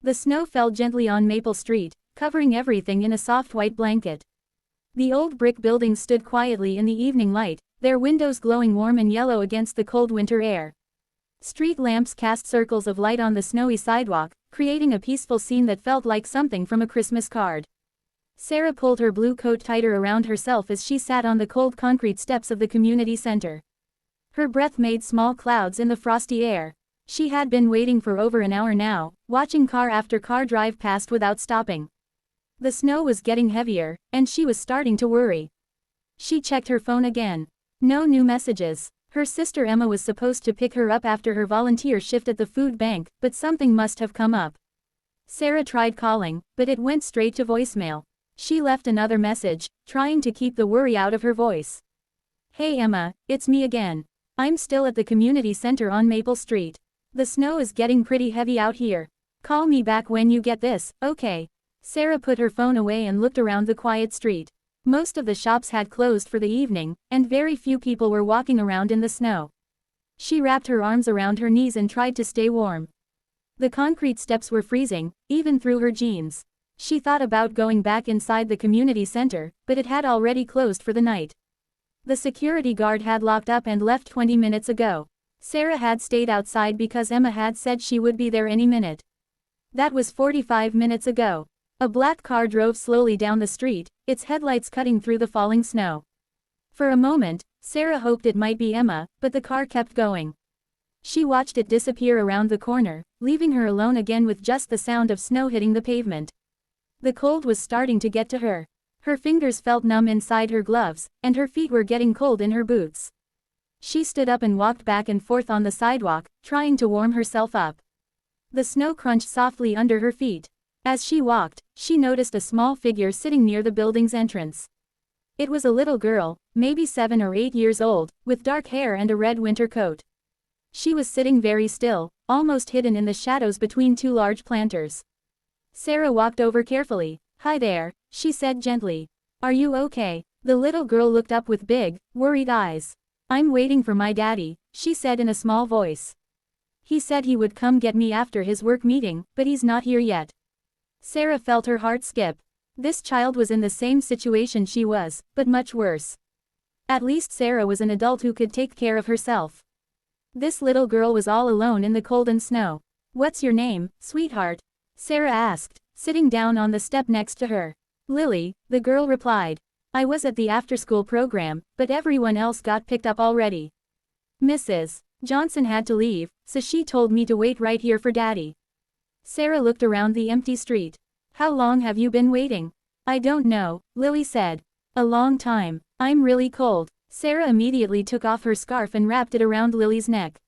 The snow fell gently on Maple Street, covering everything in a soft white blanket. The old brick buildings stood quietly in the evening light, their windows glowing warm and yellow against the cold winter air. Street lamps cast circles of light on the snowy sidewalk, creating a peaceful scene that felt like something from a Christmas card. Sarah pulled her blue coat tighter around herself as she sat on the cold concrete steps of the community center. Her breath made small clouds in the frosty air. She had been waiting for over an hour now, watching car after car drive past without stopping. The snow was getting heavier, and she was starting to worry. She checked her phone again. No new messages. Her sister Emma was supposed to pick her up after her volunteer shift at the food bank, but something must have come up. Sarah tried calling, but it went straight to voicemail. She left another message, trying to keep the worry out of her voice. "Hey Emma, it's me again. I'm still at the community center on Maple Street. The snow is getting pretty heavy out here. Call me back when you get this, okay?" Sarah put her phone away and looked around the quiet street. Most of the shops had closed for the evening, and very few people were walking around in the snow. She wrapped her arms around her knees and tried to stay warm. The concrete steps were freezing, even through her jeans. She thought about going back inside the community center, but it had already closed for the night. The security guard had locked up and left 20 minutes ago. Sarah had stayed outside because Emma had said she would be there any minute. That was 45 minutes ago. A black car drove slowly down the street, its headlights cutting through the falling snow. For a moment, Sarah hoped it might be Emma, but the car kept going. She watched it disappear around the corner, leaving her alone again with just the sound of snow hitting the pavement. The cold was starting to get to her. Her fingers felt numb inside her gloves, and her feet were getting cold in her boots. She stood up and walked back and forth on the sidewalk, trying to warm herself up. The snow crunched softly under her feet. As she walked, she noticed a small figure sitting near the building's entrance. It was a little girl, maybe 7 or 8 years old, with dark hair and a red winter coat. She was sitting very still, almost hidden in the shadows between two large planters. Sarah walked over carefully. "Hi there," she said gently. "Are you okay?" The little girl looked up with big, worried eyes. "I'm waiting for my daddy," she said in a small voice. "He said he would come get me after his work meeting, but he's not here yet." Sarah felt her heart skip. This child was in the same situation she was, but much worse. At least Sarah was an adult who could take care of herself. This little girl was all alone in the cold and snow. "What's your name, sweetheart?" Sarah asked, sitting down on the step next to her. "Lily," the girl replied. "I was at the after-school program, but everyone else got picked up already. Mrs. Johnson had to leave, so she told me to wait right here for Daddy." Sarah looked around the empty street. "How long have you been waiting?" "I don't know," Lily said. "A long time. I'm really cold." Sarah immediately took off her scarf and wrapped it around Lily's neck.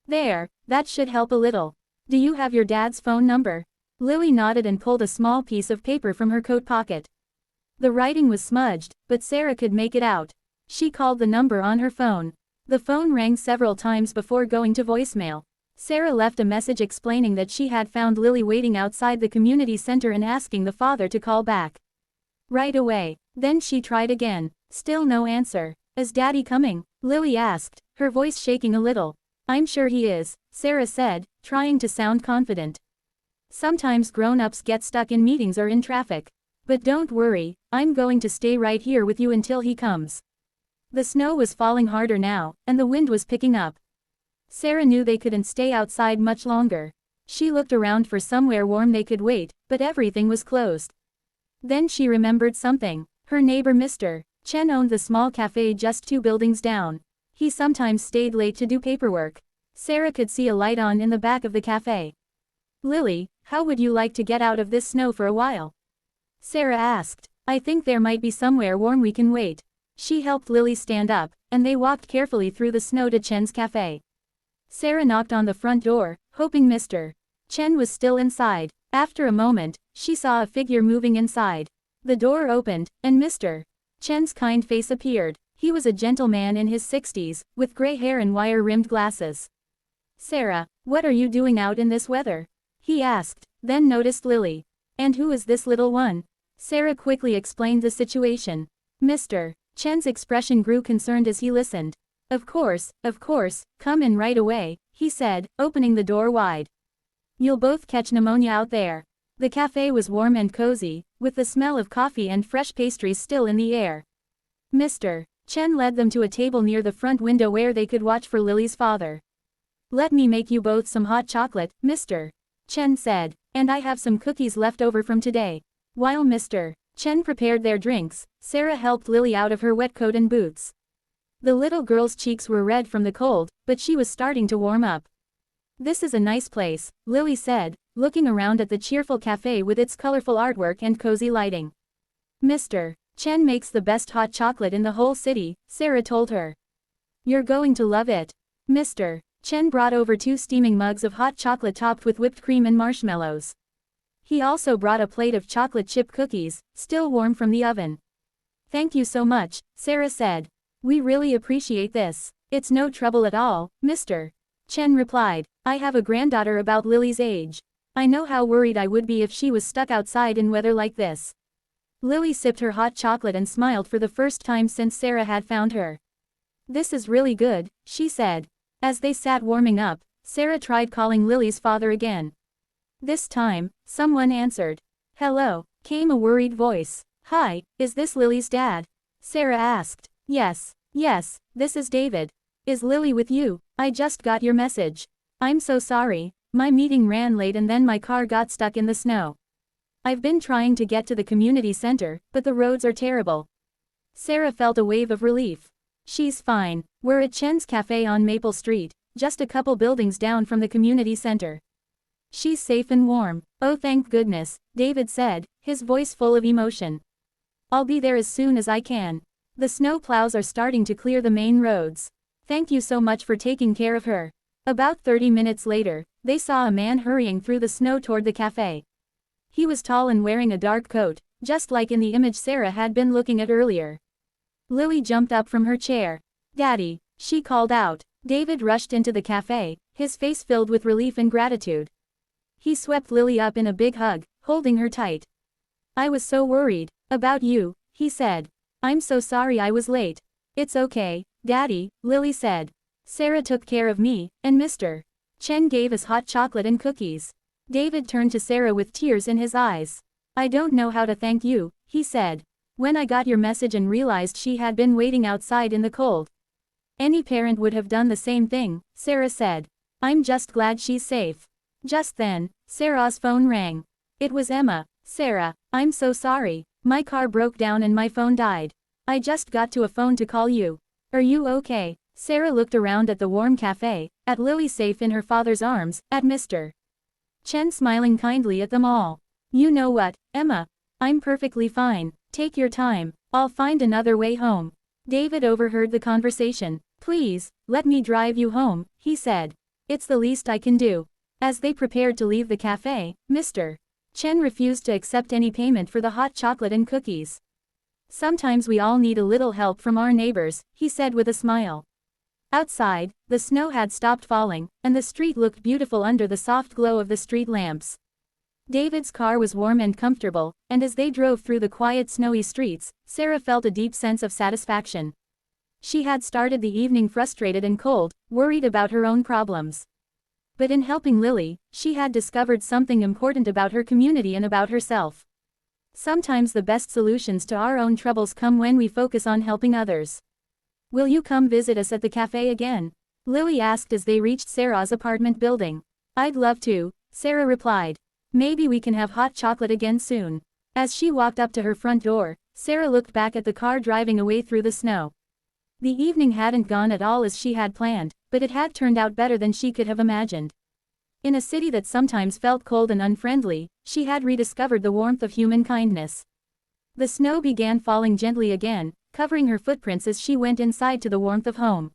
"There, that should help a little. Do you have your dad's phone number?" Lily nodded and pulled a small piece of paper from her coat pocket. The writing was smudged, but Sarah could make it out. She called the number on her phone. The phone rang several times before going to voicemail. Sarah left a message explaining that she had found Lily waiting outside the community center and asking the father to call back right away. Then she tried again. Still no answer. "Is Daddy coming?" Lily asked, her voice shaking a little. "I'm sure he is," Sarah said, trying to sound confident. "Sometimes grown-ups get stuck in meetings or in traffic. But don't worry, I'm going to stay right here with you until he comes." The snow was falling harder now, and the wind was picking up. Sarah knew they couldn't stay outside much longer. She looked around for somewhere warm they could wait, but everything was closed. Then she remembered something. Her neighbor Mr. Chen owned the small cafe just 2 buildings down. He sometimes stayed late to do paperwork. Sarah could see a light on in the back of the cafe. "Lily, how would you like to get out of this snow for a while?" Sarah asked. "I think there might be somewhere warm we can wait." She helped Lily stand up, and they walked carefully through the snow to Chen's cafe. Sarah knocked on the front door, hoping Mr. Chen was still inside. After a moment, she saw a figure moving inside. The door opened, and Mr. Chen's kind face appeared. He was a gentleman in his 60s, with gray hair and wire-rimmed glasses. "Sarah, what are you doing out in this weather?" he asked, then noticed Lily. "And who is this little one?" Sarah quickly explained the situation. Mr. Chen's expression grew concerned as he listened. Of course, come in right away," he said, opening the door wide. You'll both catch pneumonia out there. The cafe was warm and cozy, with the smell of coffee and fresh pastries still in the air. Mr. Chen led them to a table near the front window where they could watch for Lily's father. Let me make you both some hot chocolate, Mr. Chen said, and I have some cookies left over from today. While Mr. Chen prepared their drinks, Sarah helped Lily out of her wet coat and boots. The little girl's cheeks were red from the cold, but she was starting to warm up. This is a nice place, Lily said, looking around at the cheerful cafe with its colorful artwork and cozy lighting. Mr. Chen makes the best hot chocolate in the whole city, Sarah told her. You're going to love it. Mr. Chen brought over 2 steaming mugs of hot chocolate topped with whipped cream and marshmallows. He also brought a plate of chocolate chip cookies, still warm from the oven. Thank you so much, Sarah said. We really appreciate this. It's no trouble at all, Mr. Chen replied. I have a granddaughter about Lily's age. I know how worried I would be if she was stuck outside in weather like this. Lily sipped her hot chocolate and smiled for the first time since Sarah had found her. This is really good, she said. As they sat warming up, Sarah tried calling Lily's father again. This time, someone answered. Hello, came a worried voice. Hi, is this Lily's dad? Sarah asked. Yes, this is David. Is Lily with you? I just got your message. I'm so sorry, my meeting ran late and then my car got stuck in the snow. I've been trying to get to the community center, but the roads are terrible. Sarah felt a wave of relief. She's fine. We're at Chen's Cafe on Maple Street, just a couple buildings down from the community center. She's safe and warm. Oh, thank goodness, David said, his voice full of emotion. I'll be there as soon as I can. The snow plows are starting to clear the main roads. Thank you so much for taking care of her. About 30 minutes later, they saw a man hurrying through the snow toward the cafe. He was tall and wearing a dark coat, just like in the image Sarah had been looking at earlier. Lily jumped up from her chair. Daddy, she called out. David rushed into the cafe, his face filled with relief and gratitude. He swept Lily up in a big hug, holding her tight. I was so worried about you, he said. I'm so sorry I was late. It's okay, Daddy, Lily said. Sarah took care of me, and Mr. Chen gave us hot chocolate and cookies. David turned to Sarah with tears in his eyes. I don't know how to thank you, he said. When I got your message and realized she had been waiting outside in the cold. Any parent would have done the same thing, Sarah said. I'm just glad she's safe. Just then, Sarah's phone rang. It was Emma. Sarah, I'm so sorry. My car broke down and my phone died. I just got to a phone to call you. Are you okay? Sarah looked around at the warm cafe, at Lily safe in her father's arms, at Mr. Chen smiling kindly at them all. You know what, Emma? I'm perfectly fine. Take your time. I'll find another way home. David overheard the conversation. Please, let me drive you home, he said. It's the least I can do. As they prepared to leave the cafe, Mr. Chen refused to accept any payment for the hot chocolate and cookies. Sometimes we all need a little help from our neighbors, he said with a smile. Outside, the snow had stopped falling, and the street looked beautiful under the soft glow of the street lamps. David's car was warm and comfortable, and as they drove through the quiet snowy streets, Sarah felt a deep sense of satisfaction. She had started the evening frustrated and cold, worried about her own problems. But in helping Lily, she had discovered something important about her community and about herself. Sometimes the best solutions to our own troubles come when we focus on helping others. Will you come visit us at the cafe again? Lily asked as they reached Sarah's apartment building. I'd love to, Sarah replied. Maybe we can have hot chocolate again soon. As she walked up to her front door, Sarah looked back at the car driving away through the snow. The evening hadn't gone at all as she had planned, but it had turned out better than she could have imagined. In a city that sometimes felt cold and unfriendly, she had rediscovered the warmth of human kindness. The snow began falling gently again, covering her footprints as she went inside to the warmth of home.